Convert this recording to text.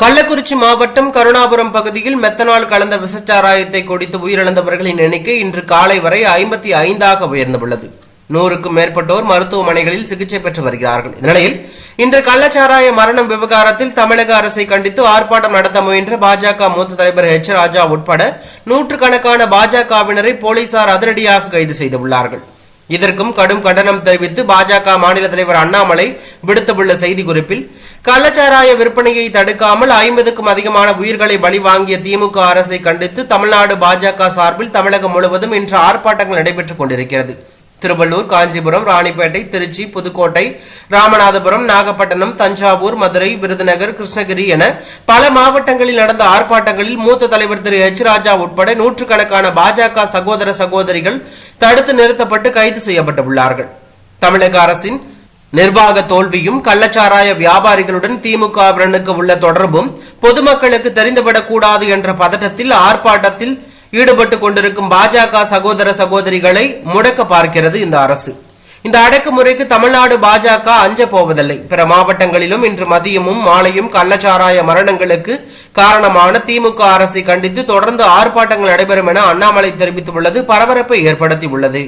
கள்ளக்குறிச்சி மாவட்டம் கருணாபுரம் பகுதியில் மெத்தனால் கலந்த விசச்சாராயத்தை குடித்து உயிரிழந்தவர்களின் எண்ணிக்கை இன்று காலை வரை 55ஆக உயர்ந்துள்ளது. 100க்கும் மேற்பட்டோர் மருத்துவமனைகளில் சிகிச்சை பெற்று வருகிறார்கள். இந்நிலையில் இன்று கள்ளச்சாராய மரணம் விவகாரத்தில் தமிழக அரசை கண்டித்து ஆர்ப்பாட்டம் நடத்த முயன்ற பாஜக மூத்த தலைவர் எச். ராஜா உட்பட நூற்றுக்கணக்கான பாஜகவினரை போலீசார் அதிரடியாக கைது செய்துள்ளார்கள். இதற்கும் கடும் கண்டனம் தெரிவித்து பாஜக மாநில தலைவர் அண்ணாமலை விடுத்துள்ள செய்திக்குறிப்பில், கள்ளச்சாராய விற்பனையை தடுக்காமல் 50க்கும் அதிகமான உயிர்களை பலி வாங்கிய திமுக அரசை கண்டித்து தமிழ்நாடு பாஜக சார்பில் தமிழகம் முழுவதும் இன்று ஆர்ப்பாட்டங்கள் நடைபெற்றுக் கொண்டிருக்கிறது. திருவள்ளூர், காஞ்சிபுரம், ராணிப்பேட்டை, திருச்சி, புதுக்கோட்டை, ராமநாதபுரம், நாகப்பட்டினம், தஞ்சாவூர், மதுரை, விருதுநகர், கிருஷ்ணகிரி என பல மாவட்டங்களில் நடந்த ஆர்ப்பாட்டங்களில் மூத்த தலைவர் திரு எச். ராஜா உட்பட நூற்றுக்கணக்கான பாஜக சகோதர சகோதரிகள் தடுத்து நிறுத்தப்பட்டு கைது செய்யப்பட்டுள்ளார்கள். தமிழக அரசின் நிர்வாக தோல்வியும் கள்ளச்சாராய வியாபாரிகளுடன் திமுகவினருக்கு உள்ள தொடர்பும் பொதுமக்களுக்கு தெரிந்துவிடக்கூடாது என்ற பதட்டத்தில் ஆர்ப்பாட்டத்தில் ஈடுபட்டுக் கொண்டிருக்கும் பாஜக சகோதர சகோதரிகளை முடக்க பார்க்கிறது இந்த அரசு. இந்த அடக்குமுறைக்கு தமிழ்நாடு பாஜக அஞ்ச போவதில்லை. பிற மாவட்டங்களிலும் இன்று மதியமும் மாலையும் கள்ளச்சாராய மரணங்களுக்கு காரணமான திமுக அரசை கண்டித்து தொடர்ந்து ஆர்ப்பாட்டங்கள் நடைபெறும் என அண்ணாமலை தெரிவித்துள்ளது பரபரப்பை ஏற்படுத்தியுள்ளது.